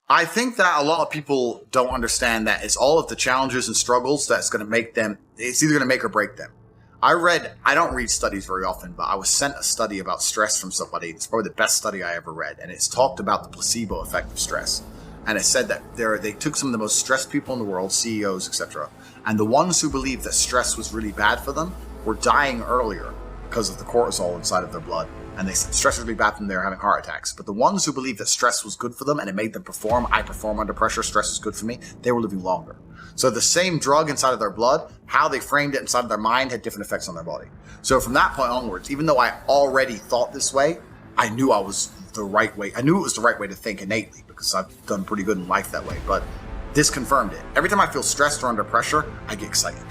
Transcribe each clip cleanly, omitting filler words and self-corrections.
I think that a lot of people don't understand that it's all of the challenges and struggles that's going to make them, it's either going to make or break them. I don't read studies very often, but I was sent a study about stress from somebody. It's probably the best study I ever read. And it's talked about the placebo effect of stress. And it said that they took some of the most stressed people in the world, CEOs, etc. And the ones who believed that stress was really bad for them were dying earlier because of the cortisol inside of their blood. And they said stress was really bad for them, they were having heart attacks. But the ones who believed that stress was good for them and it made them perform, I perform under pressure, stress is good for me, they were living longer. So the same drug inside of their blood, how they framed it inside of their mind had different effects on their body. So from that point onwards, even though I already thought this way, I knew I was the right way. I knew it was the right way to think innately because I've done pretty good in life that way. But this confirmed it. Every time I feel stressed or under pressure, I get excited.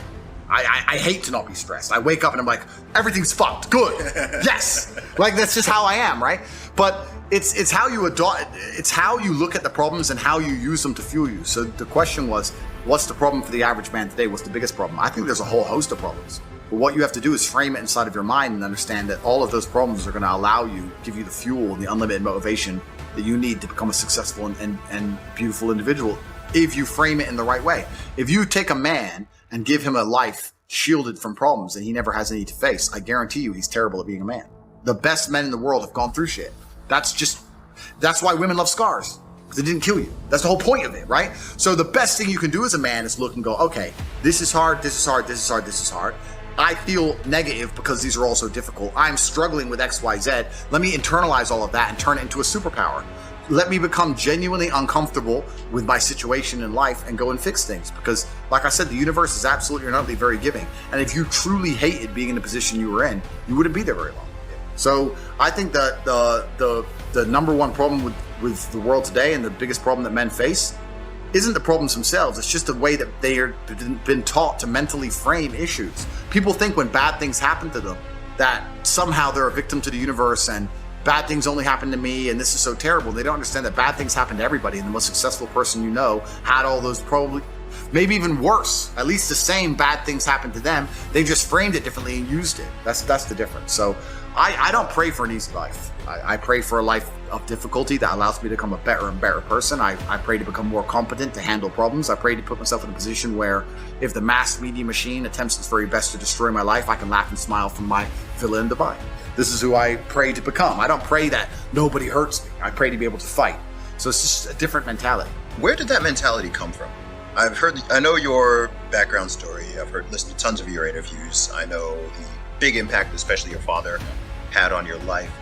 I hate to not be stressed. I wake up and I'm like, everything's fucked. Good. Yes. Like that's just how I am, right? But it's how you adopt. It's how you look at the problems and how you use them to fuel you. So the question was, what's the problem for the average man today? What's the biggest problem? I think there's a whole host of problems. But what you have to do is frame it inside of your mind and understand that all of those problems are going to allow you, give you the fuel and the unlimited motivation that you need to become a successful and beautiful individual if you frame it in the right way. If you take a man and give him a life shielded from problems and he never has any to face, I guarantee you he's terrible at being a man. The best men in the world have gone through shit. That's why women love scars. Because it didn't kill you. That's the whole point of it, right? So the best thing you can do as a man is look and go, okay, this is hard, this is hard, this is hard, this is hard. I feel negative because these are all so difficult. I'm struggling with X, Y, Z. Let me internalize all of that and turn it into a superpower. Let me become genuinely uncomfortable with my situation in life and go and fix things. Because like I said, the universe is absolutely not very giving. And if you truly hated being in the position you were in, you wouldn't be there very long. So I think that the number one problem with the world today and the biggest problem that men face isn't the problems themselves. It's just the way that they are been taught to mentally frame issues. People think when bad things happen to them that somehow they're a victim to the universe and bad things only happen to me and this is so terrible. They don't understand that bad things happen to everybody, and the most successful person you know had all those, probably maybe even worse, at least the same bad things happened to them. They just framed it differently and used it. That's the difference. So I don't pray for an easy life. I pray for a life of difficulty that allows me to become a better and better person. I pray to become more competent to handle problems. I pray to put myself in a position where if the mass media machine attempts its very best to destroy my life, I can laugh and smile from my villa in Dubai. This is who I pray to become. I don't pray that nobody hurts me. I pray to be able to fight. So it's just a different mentality. Where did that mentality come from? I know your background story. Listened to tons of your interviews. I know the big impact, especially your father, had on your life.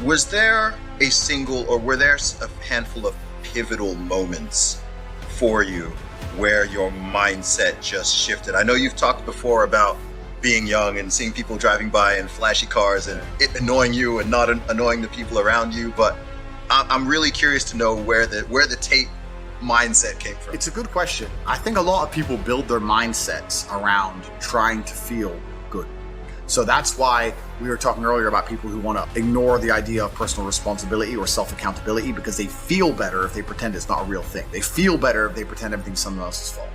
Was there a single, or were there a handful of pivotal moments for you where your mindset just shifted? I know you've talked before about being young and seeing people driving by in flashy cars and it annoying you and not annoying the people around you, but I'm really curious to know where the Tate mindset came from. It's a good question. I think a lot of people build their mindsets around trying to feel good. So that's why we were talking earlier about people who want to ignore the idea of personal responsibility or self-accountability because they feel better if they pretend it's not a real thing. They feel better if they pretend everything's someone else's fault.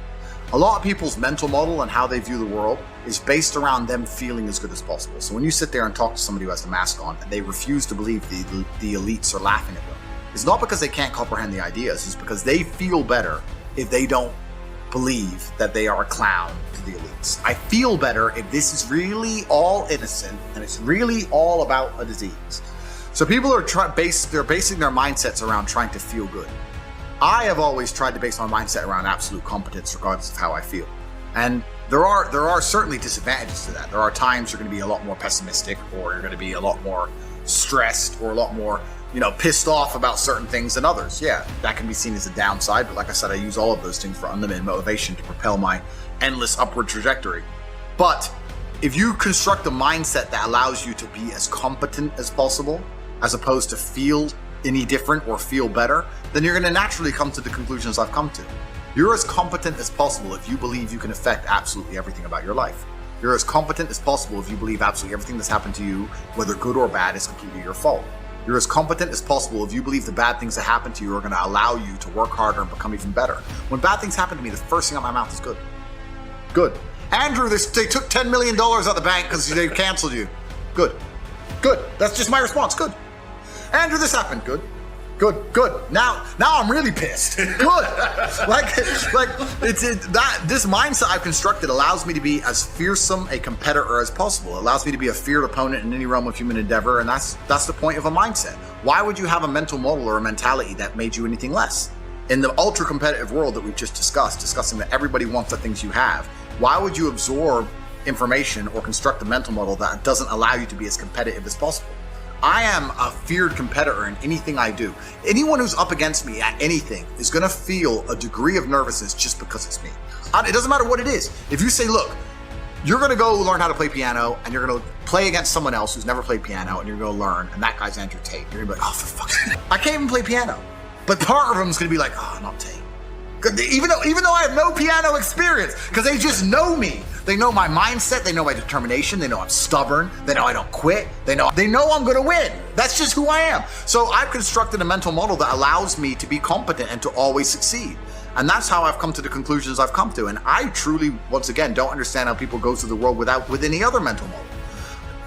A lot of people's mental model and how they view the world is based around them feeling as good as possible. So when you sit there and talk to somebody who has the mask on and they refuse to believe the elites are laughing at them, it's not because they can't comprehend the ideas, it's because they feel better if they don't believe that they are a clown to the elites. I feel better if this is really all innocent and it's really all about a disease. So people are basing their mindsets around trying to feel good. I have always tried to base my mindset around absolute competence regardless of how I feel. And there are certainly disadvantages to that. There are times you're going to be a lot more pessimistic, or you're going to be a lot more stressed, or a lot more, pissed off about certain things than others. Yeah, that can be seen as a downside, but like I said, I use all of those things for unlimited motivation to propel my endless upward trajectory. But if you construct a mindset that allows you to be as competent as possible, as opposed to feel any different or feel better, then you're going to naturally come to the conclusions I've come to. You're as competent as possible if you believe you can affect absolutely everything about your life. You're as competent as possible if you believe absolutely everything that's happened to you, whether good or bad, is completely your fault. You're as competent as possible if you believe the bad things that happen to you are going to allow you to work harder and become even better. When bad things happen to me, the first thing out of my mouth is good. Good. Andrew, they took $10 million out of the bank because they canceled you. Good. Good. That's just my response. Good. Andrew, this happened. Good. Good. Now I'm really pissed. Good. This mindset I've constructed allows me to be as fearsome a competitor as possible. It allows me to be a feared opponent in any realm of human endeavor, and that's the point of a mindset. Why would you have a mental model or a mentality that made you anything less? In the ultra competitive world that we've just discussing that everybody wants the things you have, why would you absorb information or construct a mental model that doesn't allow you to be as competitive as possible? I am a feared competitor in anything I do. Anyone who's up against me at anything is going to feel a degree of nervousness just because it's me. It doesn't matter what it is. If you say, look, you're going to go learn how to play piano and you're going to play against someone else who's never played piano and you're going to learn, and that guy's Andrew Tate, you're going to be like, oh, for fuck's sake. I can't even play piano. But part of them is going to be like, oh, not Tate. Even though I have no piano experience, because they just know me. They know my mindset, they know my determination, they know I'm stubborn, they know I don't quit, they know I'm gonna win. That's just who I am. So I've constructed a mental model that allows me to be competent and to always succeed. And that's how I've come to the conclusions I've come to. And I truly, once again, don't understand how people go through the world with any other mental model.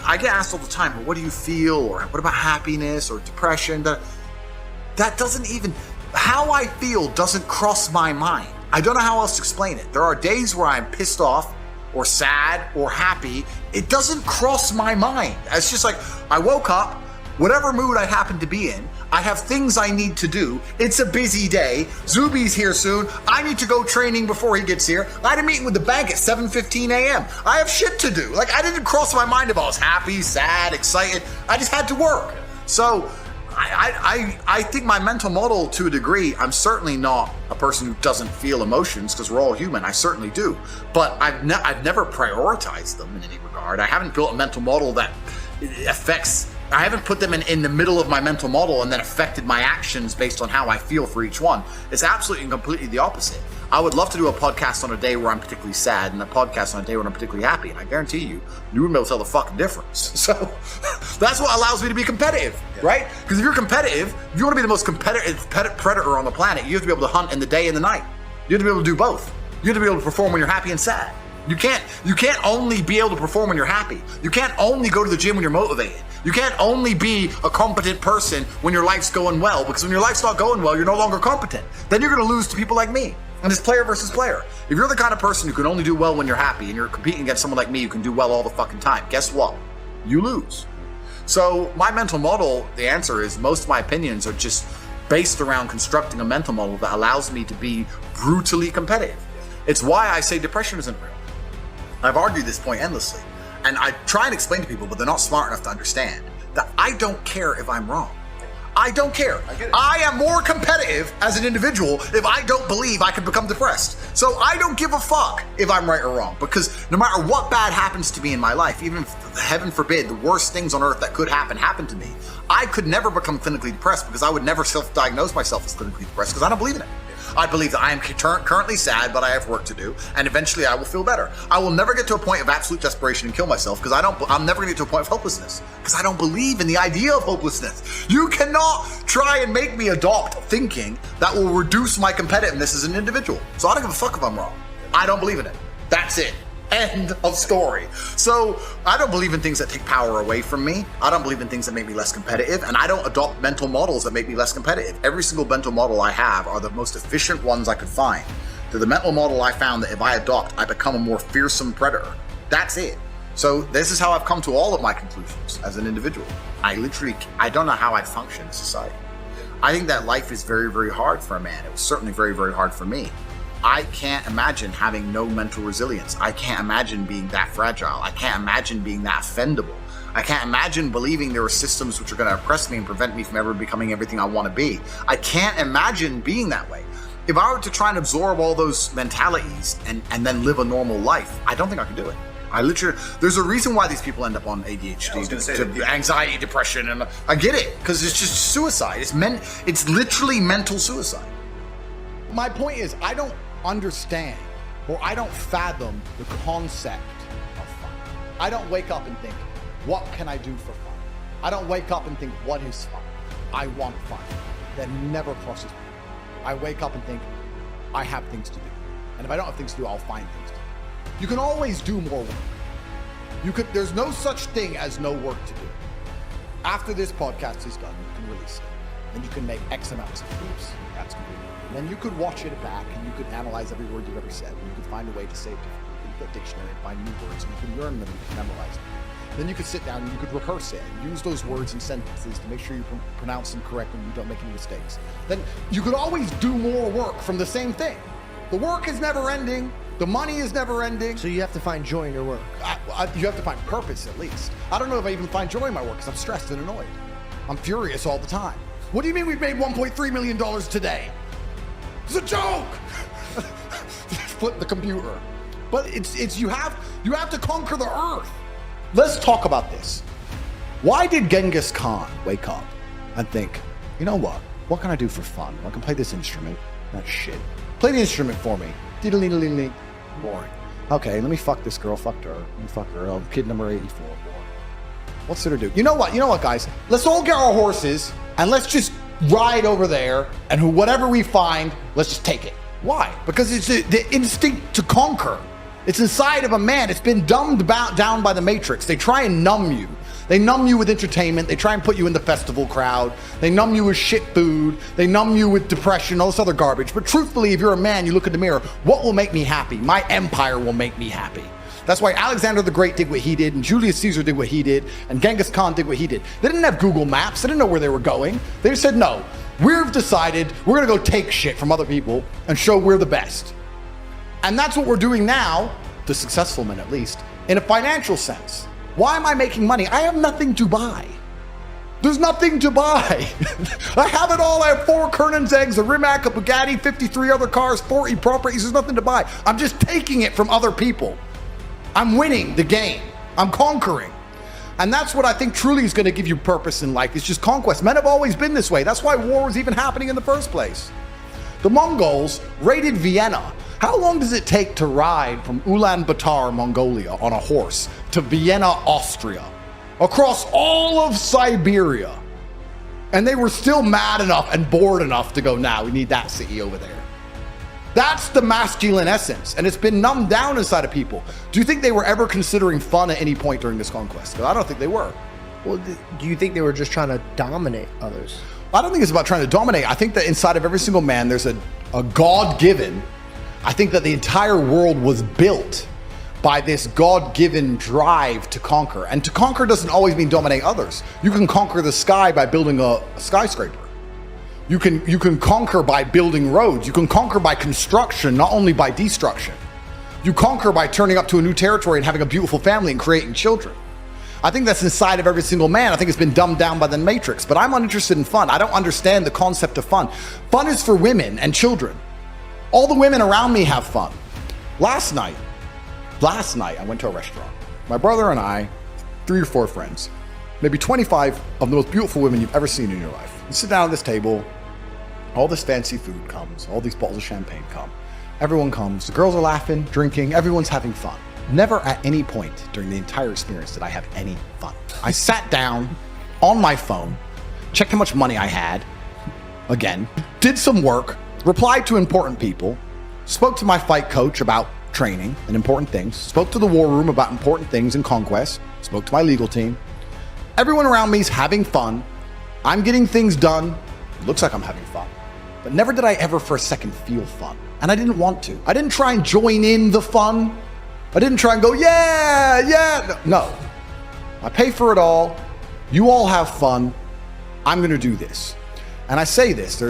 I get asked all the time, well, what do you feel? Or what about happiness or depression? That doesn't even, how I feel doesn't cross my mind. I don't know how else to explain it. There are days where I'm pissed off or sad or happy. It doesn't cross my mind. It's just like, I woke up, whatever mood I happen to be in, I have things I need to do. It's a busy day. Zuby's here soon. I need to go training before he gets here. I had a meeting with the bank at 7:15 a.m. I have shit to do. Like, I didn't cross my mind if I was happy, sad, excited. I just had to work. So I think my mental model, to a degree, I'm certainly not a person who doesn't feel emotions, because we're all human. I certainly do. But I've never prioritized them in any regard. I haven't built a mental model that affects, I haven't put them in the middle of my mental model and then affected my actions based on how I feel for each one. It's absolutely and completely the opposite. I would love to do a podcast on a day where I'm particularly sad and a podcast on a day when I'm particularly happy. And I guarantee you wouldn't be able to tell the fucking difference. So that's what allows me to be competitive, right? Because if you're competitive, if you want to be the most competitive predator on the planet, you have to be able to hunt in the day and the night. You have to be able to do both. You have to be able to perform when you're happy and sad. You can't only be able to perform when you're happy. You can't only go to the gym when you're motivated. You can't only be a competent person when your life's going well, because when your life's not going well, you're no longer competent. Then you're going to lose to people like me. And it's player versus player. If you're the kind of person who can only do well when you're happy and you're competing against someone like me who can do well all the fucking time, guess what? You lose. So my mental model, the answer is most of my opinions are just based around constructing a mental model that allows me to be brutally competitive. It's why I say depression isn't real. I've argued this point endlessly. And I try and explain to people, but they're not smart enough to understand that I don't care if I'm wrong. I don't care. I am more competitive as an individual if I don't believe I can become depressed. So I don't give a fuck if I'm right or wrong, because no matter what bad happens to me in my life, even if, heaven forbid, the worst things on earth that could happen to me, I could never become clinically depressed, because I would never self-diagnose myself as clinically depressed, because I don't believe in it. I believe that I am currently sad, but I have work to do, and eventually I will feel better. I will never get to a point of absolute desperation and kill myself, because I'm never going to get to a point of hopelessness, because I don't believe in the idea of hopelessness. You cannot try and make me adopt thinking that will reduce my competitiveness as an individual. So I don't give a fuck if I'm wrong. I don't believe in it. That's it. End of story. So I don't believe in things that take power away from me. I don't believe in things that make me less competitive, and I don't adopt mental models that make me less competitive. Every single mental model I have are the most efficient ones I could find. They're the mental model I found that if I adopt, I become a more fearsome predator. That's it. So this is how I've come to all of my conclusions as an individual. I don't know how I'd function in society. I think that life is very, very hard for a man. It was certainly very, very hard for me. I can't imagine having no mental resilience. I can't imagine being that fragile. I can't imagine being that offendable. I can't imagine believing there are systems which are going to oppress me and prevent me from ever becoming everything I want to be. I can't imagine being that way. If I were to try and absorb all those mentalities and then live a normal life, I don't think I could do it. There's a reason why these people end up on ADHD, anxiety, depression, and I get it, because it's just suicide. It's literally mental suicide. My point is, I don't understand, or I don't fathom the concept of fun. I don't wake up and think, what can I do for fun? I don't wake up and think, what is fun? I want fun. That never crosses me. I wake up and think, I have things to do. And if I don't have things to do, I'll find things to do. You can always do more work. There's no such thing as no work to do. After this podcast is done, you can release it. then you can make X amounts of proofs. That's completely. And then you could watch it back and you could analyze every word you've ever said. And you could find a way to say it differently. You could get a dictionary and find new words, and you can learn them and you can memorize them. Then you could sit down and you could rehearse it and use those words and sentences to make sure you pronounce them correctly and you don't make any mistakes. Then you could always do more work from the same thing. The work is never ending. The money is never ending. So you have to find joy in your work. You have to find purpose at least. I don't know if I even find joy in my work because I'm stressed and annoyed. I'm furious all the time. What do you mean we've made $1.3 million today? It's a joke! Flip the computer. But it's you have to conquer the earth. Let's talk about this. Why did Genghis Khan wake up and think, you know what? What can I do for fun? I can play this instrument. That shit. Play the instrument for me. Diddle-dee-dee-dee-dee. Boring. Okay, let me fuck this girl. Fucked her. Let me fuck her. Oh, kid number 84. Boring. What's there to do? You know what, guys? Let's all get our horses and let's just ride over there and whatever we find, let's just take it. Why? Because it's the instinct to conquer. It's inside of a man. It's been dumbed down by the Matrix. They try and numb you. They numb you with entertainment. They try and put you in the festival crowd. They numb you with shit food. They numb you with depression, all this other garbage. But truthfully, if you're a man, you look in the mirror, what will make me happy? My empire will make me happy. That's why Alexander the Great did what he did, and Julius Caesar did what he did, and Genghis Khan did what he did. They didn't have Google Maps. They didn't know where they were going. They just said, no, we've decided we're going to go take shit from other people and show we're the best. And that's what we're doing now, the successful men at least, in a financial sense. Why am I making money? I have nothing to buy. There's nothing to buy. I have it all. I have 4 Kernan's eggs, a Rimac, a Bugatti, 53 other cars, 40 properties. There's nothing to buy. I'm just taking it from other people. I'm winning the game. I'm conquering. And that's what I think truly is going to give you purpose in life. It's just conquest. Men have always been this way. That's why war was even happening in the first place. The Mongols raided Vienna. How long does it take to ride from Ulaanbaatar, Mongolia, on a horse to Vienna, Austria, across all of Siberia? And they were still mad enough and bored enough to go, nah, we need that city over there. That's the masculine essence, and it's been numbed down inside of people. Do you think they were ever considering fun at any point during this conquest? Because I don't think they were. Well, do you think they were just trying to dominate others? I don't think it's about trying to dominate. I think that inside of every single man, there's a God-given. I think that the entire world was built by this God-given drive to conquer. And to conquer doesn't always mean dominate others. You can conquer the sky by building a skyscraper. You can conquer by building roads. You can conquer by construction, not only by destruction. You conquer by turning up to a new territory and having a beautiful family and creating children. I think that's inside of every single man. I think it's been dumbed down by the Matrix, but I'm uninterested in fun. I don't understand the concept of fun. Fun is for women and children. All the women around me have fun. Last night, I went to a restaurant. My brother and I, 3 or 4 friends, maybe 25 of the most beautiful women you've ever seen in your life. You sit down at this table, all this fancy food comes, all these bottles of champagne come. Everyone comes, the girls are laughing, drinking, everyone's having fun. Never at any point during the entire experience did I have any fun. I sat down on my phone, checked how much money I had, again, did some work, replied to important people, spoke to my fight coach about training and important things, spoke to the war room about important things in conquest, spoke to my legal team. Everyone around me is having fun. I'm getting things done. It looks like I'm having fun. But never did I ever for a second feel fun. And I didn't want to. I didn't try and join in the fun. I didn't try and go, yeah. No. I pay for it all. You all have fun. I'm going to do this. And I say this,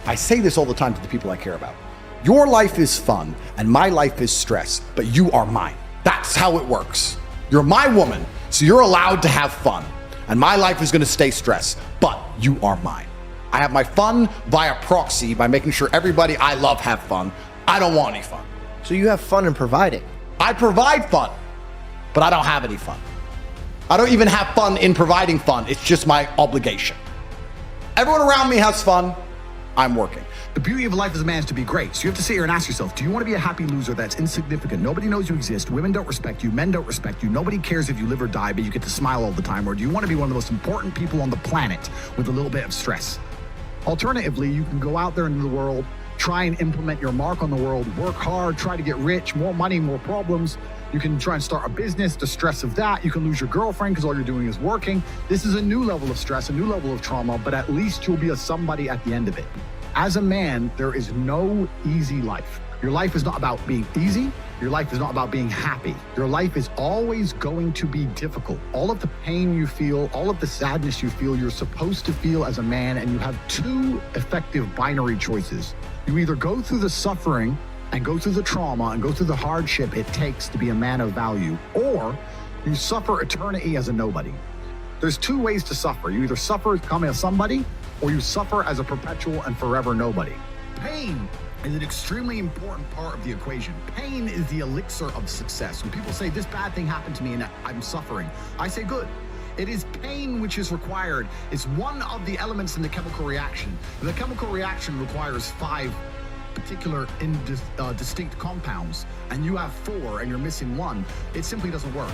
I say this all the time to the people I care about. Your life is fun and my life is stress, but you are mine. That's how it works. You're my woman, so you're allowed to have fun. And my life is going to stay stressed, but you are mine. I have my fun via proxy by making sure everybody I love have fun. I don't want any fun. So you have fun in providing. I provide fun, but I don't have any fun. I don't even have fun in providing fun. It's just my obligation. Everyone around me has fun. I'm working. The beauty of life as a man is to be great. So you have to sit here and ask yourself, do you want to be a happy loser that's insignificant? Nobody knows you exist. Women don't respect you. Men don't respect you. Nobody cares if you live or die, but you get to smile all the time. Or do you want to be one of the most important people on the planet with a little bit of stress? Alternatively, you can go out there into the world, try and implement your mark on the world, work hard, try to get rich, more money, more problems. You can try and start a business, the stress of that. You can lose your girlfriend because all you're doing is working. This is a new level of stress, a new level of trauma, but at least you'll be a somebody at the end of it. As a man, there is no easy life. Your life is not about being easy. Your life is not about being happy. Your life is always going to be difficult. All of the pain you feel, all of the sadness you feel, you're supposed to feel as a man, and you have two effective binary choices. You either go through the suffering and go through the trauma and go through the hardship it takes to be a man of value, or you suffer eternity as a nobody. There's two ways to suffer. You either suffer becoming a somebody, or you suffer as a perpetual and forever nobody. Pain is an extremely important part of the equation. Pain is the elixir of success. When people say this bad thing happened to me and I'm suffering, I say good. It is pain which is required. It's one of the elements in the chemical reaction. And the chemical reaction requires 5 particular distinct compounds, and you have 4 and you're missing 1. It simply doesn't work.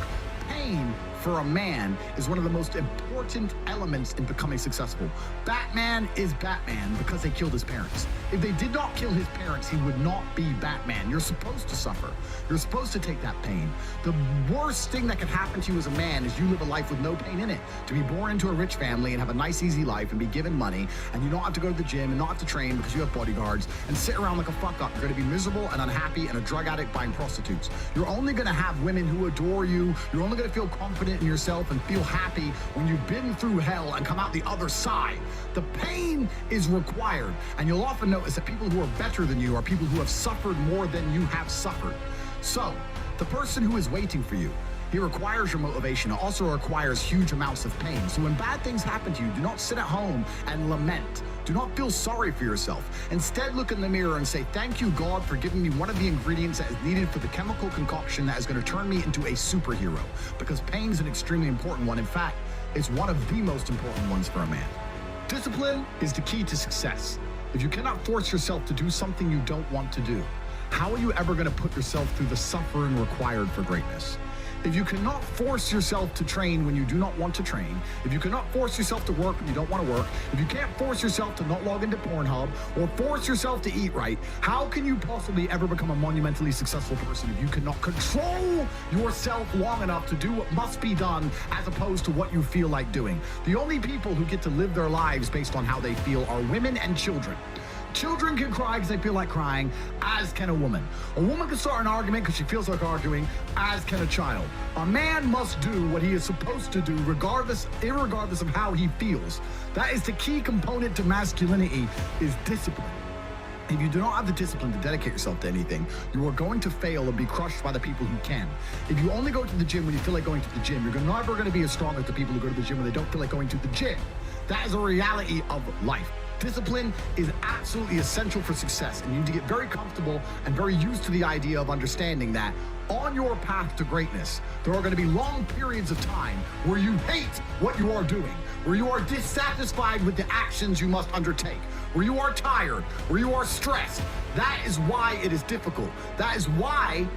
Pain for a man is one of the most important elements in becoming successful. Batman is Batman because they killed his parents. If they did not kill his parents, he would not be Batman. You're supposed to suffer. You're supposed to take that pain. The worst thing that can happen to you as a man is you live a life with no pain in it. To be born into a rich family and have a nice, easy life and be given money, and you don't have to go to the gym and not have to train because you have bodyguards and sit around like a fuck up. You're going to be miserable and unhappy and a drug addict buying prostitutes. You're only going to have women who adore you. You're only going to feel confident in yourself and feel happy when you've been through hell and come out the other side. The pain is required, and you'll often notice that people who are better than you are people who have suffered more than you have suffered. So, the person who is waiting for you, he requires your motivation. It also requires huge amounts of pain. So when bad things happen to you, do not sit at home and lament. Do not feel sorry for yourself. Instead, look in the mirror and say, thank you, God, for giving me one of the ingredients that is needed for the chemical concoction that is going to turn me into a superhero. Because pain is an extremely important one. In fact, it's one of the most important ones for a man. Discipline is the key to success. If you cannot force yourself to do something you don't want to do, how are you ever going to put yourself through the suffering required for greatness? If you cannot force yourself to train when you do not want to train, if you cannot force yourself to work when you don't want to work, if you can't force yourself to not log into Pornhub or force yourself to eat right, how can you possibly ever become a monumentally successful person if you cannot control yourself long enough to do what must be done as opposed to what you feel like doing? The only people who get to live their lives based on how they feel are women and children. Children can cry because they feel like crying, as can a woman. A woman can start an argument because she feels like arguing, as can a child. A man must do what he is supposed to do irregardless of how he feels. That is the key component to masculinity, is discipline. If you do not have the discipline to dedicate yourself to anything, you are going to fail and be crushed by the people who can. If you only go to the gym when you feel like going to the gym, you're never going to be as strong as the people who go to the gym when they don't feel like going to the gym. That is a reality of life. Discipline is absolutely essential for success, and you need to get very comfortable and very used to the idea of understanding that on your path to greatness, there are going to be long periods of time where you hate what you are doing, where you are dissatisfied with the actions you must undertake, where you are tired, where you are stressed. That is why it is difficult. That is why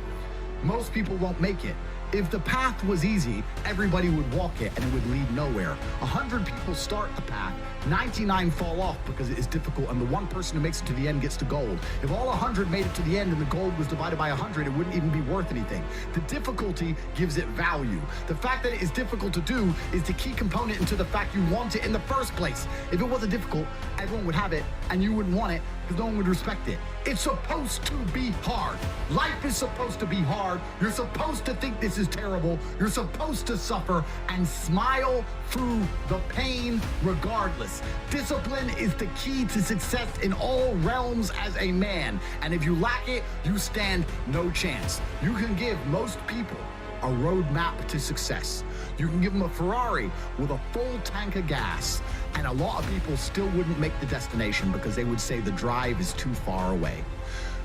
most people won't make it. If the path was easy, everybody would walk it and it would lead nowhere. 100 people start the path, 99 fall off because it is difficult, and the one person who makes it to the end gets the gold. If all 100 made it to the end and the gold was divided by 100, it wouldn't even be worth anything. The difficulty gives it value. The fact that it is difficult to do is the key component into the fact you want it in the first place. If it wasn't difficult, everyone would have it and you wouldn't want it because no one would respect it. It's supposed to be hard. Life is supposed to be hard. You're supposed to think this is terrible. You're supposed to suffer and smile through the pain regardless. Discipline is the key to success in all realms as a man. And if you lack it, you stand no chance. You can give most people a roadmap to success. You can give them a Ferrari with a full tank of gas, and a lot of people still wouldn't make the destination because they would say the drive is too far away.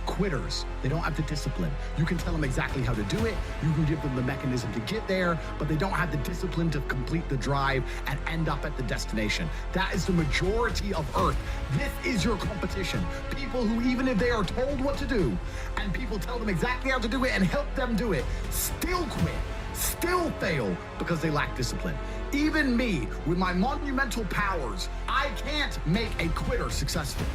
Quitters, they don't have the discipline. You can tell them exactly how to do it. You can give them the mechanism to get there, but they don't have the discipline to complete the drive and end up at the destination. That is the majority of Earth. This is your competition. People who, even if they are told what to do, and people tell them exactly how to do it and help them do it, still quit, still fail because they lack discipline. Even me, with my monumental powers, I can't make a quitter successful.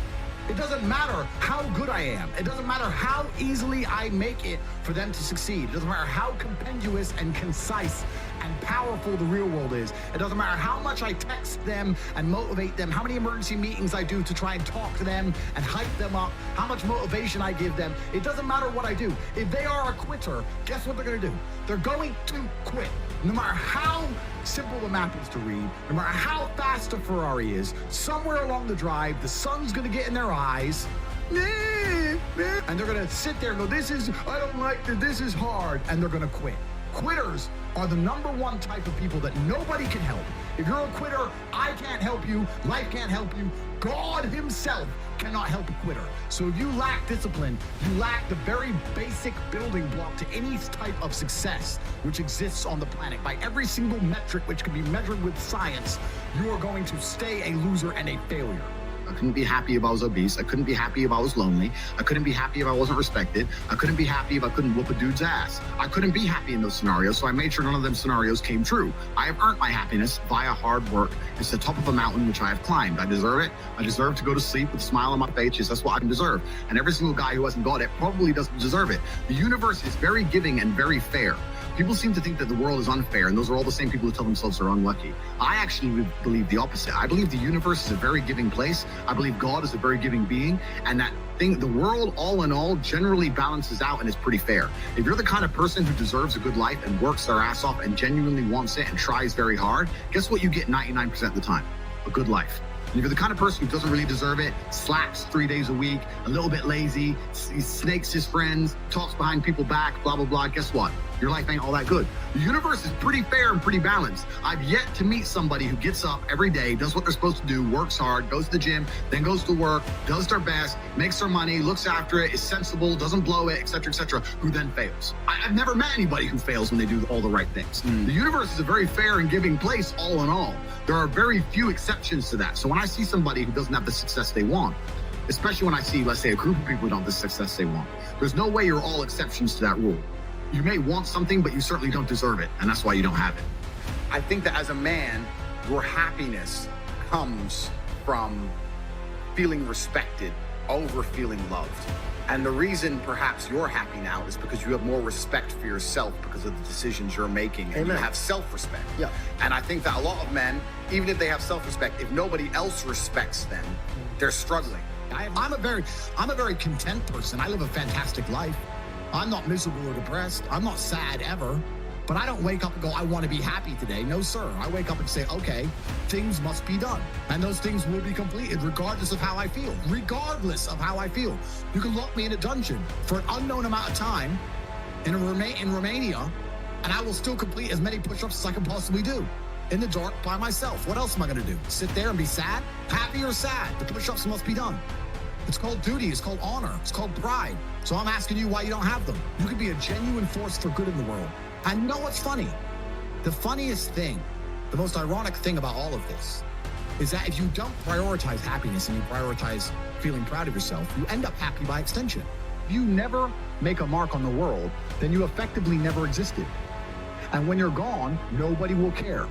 It doesn't matter how good I am. It doesn't matter how easily I make it for them to succeed. It doesn't matter how compendious and concise and powerful the real world is. It doesn't matter how much I text them and motivate them, how many emergency meetings I do to try and talk to them and hype them up, how much motivation I give them. It doesn't matter what I do. If they are a quitter, guess what they're going to do? They're going to quit. No matter how simple the map is to read, no matter how fast a Ferrari is, somewhere along the drive, the sun's gonna get in their eyes, and they're gonna sit there and go, I don't like this is hard, and they're gonna quit. Quitters are the number one type of people that nobody can help. If you're a quitter, I can't help you, life can't help you, God himself cannot help a quitter. So if you lack discipline, you lack the very basic building block to any type of success which exists on the planet. By every single metric which can be measured with science, you are going to stay a loser and a failure. I couldn't be happy if I was obese. I couldn't be happy if I was lonely. I couldn't be happy if I wasn't respected. I couldn't be happy if I couldn't whoop a dude's ass. I couldn't be happy in those scenarios, so I made sure none of them scenarios came true. I have earned my happiness via hard work. It's the top of a mountain which I have climbed. I deserve it. I deserve to go to sleep with a smile on my face. Yes, that's what I deserve. And every single guy who hasn't got it probably doesn't deserve it. The universe is very giving and very fair. People seem to think that the world is unfair, and those are all the same people who tell themselves they're unlucky. I actually believe the opposite. I believe the universe is a very giving place. I believe God is a very giving being, and that thing, the world, all in all, generally balances out and is pretty fair. If you're the kind of person who deserves a good life and works their ass off and genuinely wants it and tries very hard, guess what you get 99% of the time? A good life. And if you're the kind of person who doesn't really deserve it, slacks 3 days a week, a little bit lazy, he snakes his friends, talks behind people's back, blah, blah, blah, guess what? Your life ain't all that good. The universe is pretty fair and pretty balanced. I've yet to meet somebody who gets up every day, does what they're supposed to do, works hard, goes to the gym, then goes to work, does their best, makes their money, looks after it, is sensible, doesn't blow it, etc., who then fails. I've never met anybody who fails when they do all the right things. The universe is a very fair and giving place, all in all. There are very few exceptions to that. So when I see somebody who doesn't have the success they want, especially when I see, let's say, a group of people who don't have the success they want, there's no way you're all exceptions to that rule. You may want something, but you certainly don't deserve it, and that's why you don't have it. I think that as a man, your happiness comes from feeling respected over feeling loved. And the reason perhaps you're happy now is because you have more respect for yourself because of the decisions you're making, and you have self-respect. Yeah. And I think that a lot of men, even if they have self-respect, if nobody else respects them, they're struggling. I'm a very content person. I live a fantastic life. I'm not miserable or depressed. I'm not sad ever. But I don't wake up and go, I want to be happy today. No, sir. I wake up and say, okay, things must be done. And those things will be completed regardless of how I feel. Regardless of how I feel. You can lock me in a dungeon for an unknown amount of time in Romania, and I will still complete as many push-ups as I can possibly do. In the dark by myself. What else am I going to do? Sit there and be sad? Happy or sad? The push-ups must be done. It's called duty, it's called honor, it's called pride. So I'm asking you why you don't have them. You could be a genuine force for good in the world. And you know what's funny? The funniest thing, the most ironic thing about all of this, is that if you don't prioritize happiness and you prioritize feeling proud of yourself, you end up happy by extension. If you never make a mark on the world, then you effectively never existed. And when you're gone, nobody will care.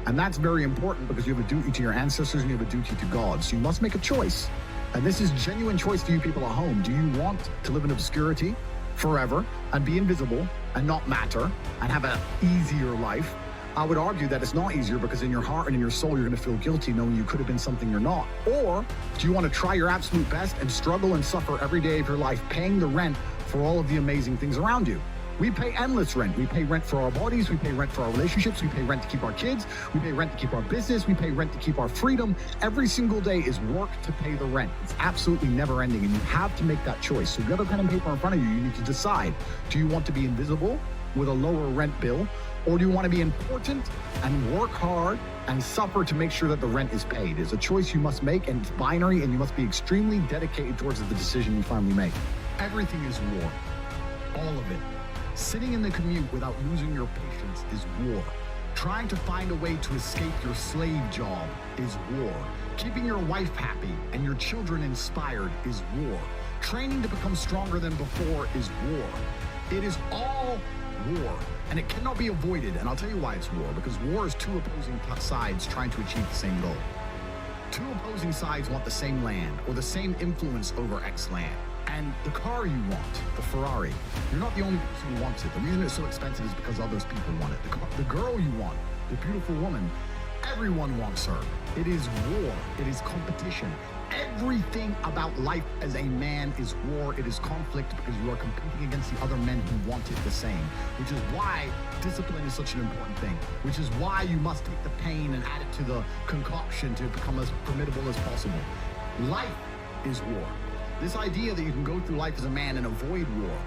And that's very important because you have a duty to your ancestors and you have a duty to God. So you must make a choice. And this is genuine choice to you people at home. Do you want to live in obscurity forever and be invisible and not matter and have an easier life? I would argue that it's not easier because in your heart and in your soul, you're going to feel guilty knowing you could have been something you're not. Or do you want to try your absolute best and struggle and suffer every day of your life paying the rent for all of the amazing things around you? We pay endless rent. We pay rent for our bodies. We pay rent for our relationships. We pay rent to keep our kids. We pay rent to keep our business. We pay rent to keep our freedom. Every single day is work to pay the rent. It's absolutely never ending, and you have to make that choice. So if you have a pen and paper in front of you, you need to decide, do you want to be invisible with a lower rent bill, or do you want to be important and work hard and suffer to make sure that the rent is paid? It's a choice you must make, and it's binary, and you must be extremely dedicated towards the decision you finally make. Everything is war. All of it. Sitting in the commute without losing your patience is war. Trying to find a way to escape your slave job is war. Keeping your wife happy and your children inspired is war. Training to become stronger than before is war. It is all war, and it cannot be avoided. And I'll tell you why it's war, because war is two opposing sides trying to achieve the same goal. Two opposing sides want the same land or the same influence over X land. And the car you want, the Ferrari, you're not the only person who wants it. The reason it's so expensive is because others people want it. The girl you want, the beautiful woman, everyone wants her. It is war. It is competition. Everything about life as a man is war. It is conflict because you are competing against the other men who want it the same, which is why discipline is such an important thing, which is why you must take the pain and add it to the concoction to become as formidable as possible. Life is war. This idea that you can go through life as a man and avoid war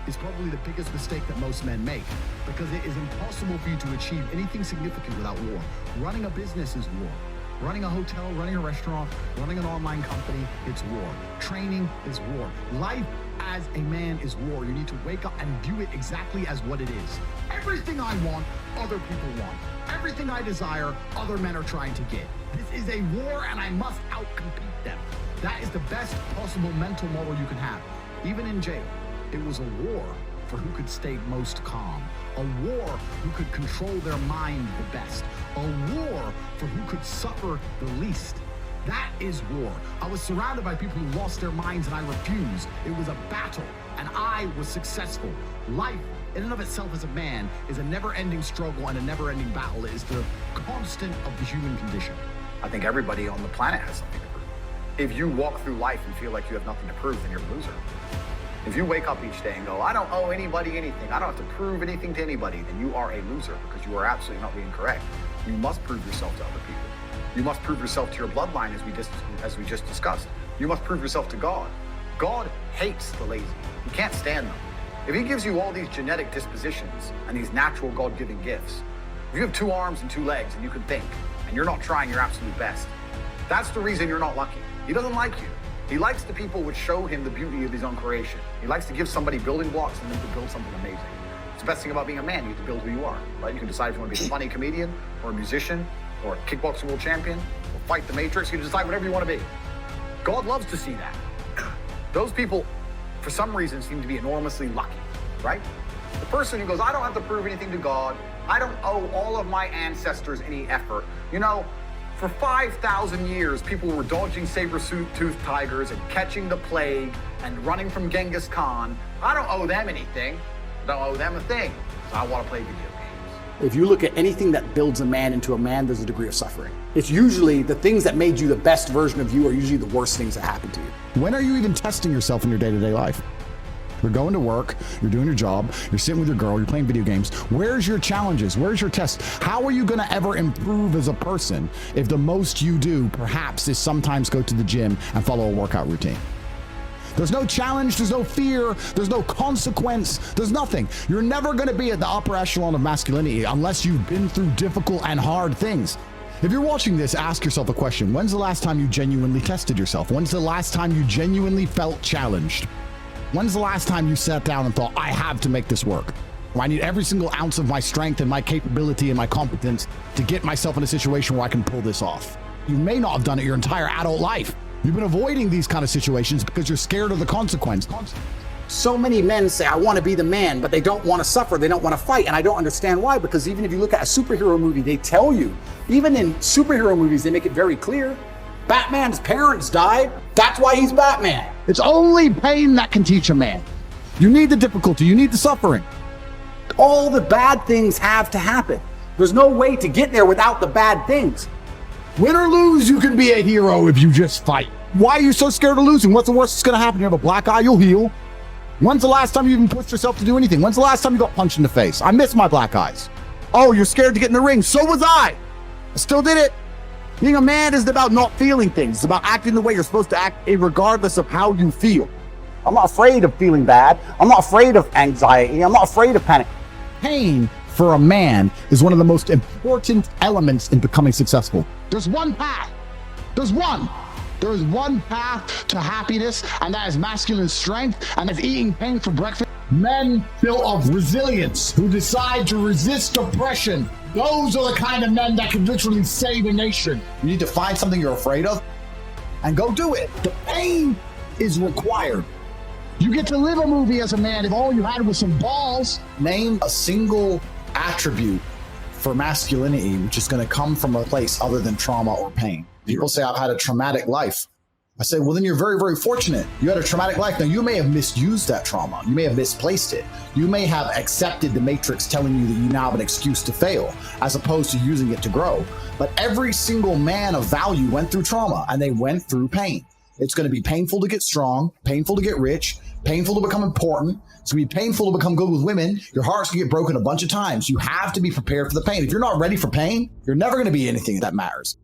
is probably the biggest mistake that most men make, because it is impossible for you to achieve anything significant without war. Running a business is war. Running a hotel, running a restaurant, running an online company, it's war. Training is war. Life as a man is war. You need to wake up and view it exactly as what it is. Everything I want, other people want. Everything I desire, other men are trying to get. This is a war and I must outcompete them. That is the best possible mental model you can have. Even in jail, it was a war for who could stay most calm. A war who could control their mind the best. A war for who could suffer the least. That is war. I was surrounded by people who lost their minds and I refused. It was a battle and I was successful. Life in and of itself as a man is a never-ending struggle and a never-ending battle. It is the constant of the human condition. I think everybody on the planet has something to prove. If you walk through life and feel like you have nothing to prove, then you're a loser. If you wake up each day and go, I don't owe anybody anything, I don't have to prove anything to anybody, then you are a loser because you are absolutely not being correct. You must prove yourself to other people. You must prove yourself to your bloodline, as we just discussed. You must prove yourself to God. God hates the lazy. He can't stand them. If he gives you all these genetic dispositions and these natural God-given gifts, if you have 2 arms and 2 legs and you can think, and you're not trying your absolute best, that's the reason you're not lucky. He doesn't like you. He likes the people which show him the beauty of his own creation. He likes to give somebody building blocks and then to build something amazing. It's the best thing about being a man. You get to build who you are, right? You can decide if you want to be a funny comedian or a musician or a kickboxing world champion or fight the Matrix. You can decide whatever you want to be. God loves to see that. Those people, for some reason, seem to be enormously lucky, right? The person who goes, I don't have to prove anything to God. I don't owe all of my ancestors any effort. You know, for 5,000 years, people were dodging saber-toothed tigers and catching the plague and running from Genghis Khan. I don't owe them anything. I don't owe them a thing. So I want to play video games. If you look at anything that builds a man into a man, there's a degree of suffering. It's usually the things that made you the best version of you are usually the worst things that happen to you. When are you even testing yourself in your day-to-day life? You're going to work, you're doing your job, you're sitting with your girl, you're playing video games. Where's your challenges? Where's your tests? How are you going to ever improve as a person if the most you do, perhaps, is sometimes go to the gym and follow a workout routine? There's no challenge, there's no fear, there's no consequence, there's nothing. You're never going to be at the upper echelon of masculinity unless you've been through difficult and hard things. If you're watching this, ask yourself a question. When's the last time you genuinely tested yourself? When's the last time you genuinely felt challenged? When's the last time you sat down and thought, I have to make this work? I need every single ounce of my strength and my capability and my competence to get myself in a situation where I can pull this off. You may not have done it your entire adult life. You've been avoiding these kind of situations because you're scared of the consequence. So many men say, I want to be the man, but they don't want to suffer. They don't want to fight. And I don't understand why, because even if you look at a superhero movie, they tell you, even in superhero movies, they make it very clear. Batman's parents died. That's why he's Batman. It's only pain that can teach a man. You need the difficulty, you need the suffering. All the bad things have to happen. There's no way to get there without the bad things. Win or lose, you can be a hero if you just fight. Why are you so scared of losing? What's the worst that's gonna happen? You have a black eye, you'll heal. When's the last time you even pushed yourself to do anything? When's the last time you got punched in the face? I miss my black eyes. Oh, you're scared to get in the ring. So was I. I still did it. Being a man isn't about not feeling things. It's about acting the way you're supposed to act, regardless of how you feel. I'm not afraid of feeling bad. I'm not afraid of anxiety. I'm not afraid of panic. Pain, for a man, is one of the most important elements in becoming successful. There's one path. There's one. There is one path to happiness, and that is masculine strength, and that's eating pain for breakfast. Men built of resilience who decide to resist oppression. Those are the kind of men that can literally save a nation. You need to find something you're afraid of and go do it. The pain is required. You get to live a movie as a man if all you had was some balls. Name a single attribute for masculinity which is going to come from a place other than trauma or pain. People say I've had a traumatic life. I say, well, then you're very, very fortunate. You had a traumatic life. Now, you may have misused that trauma. You may have misplaced it. You may have accepted the matrix telling you that you now have an excuse to fail, as opposed to using it to grow. But every single man of value went through trauma, and they went through pain. It's going to be painful to get strong, painful to get rich, painful to become important. It's going to be painful to become good with women. Your heart's going to get broken a bunch of times. You have to be prepared for the pain. If you're not ready for pain, you're never going to be anything that matters.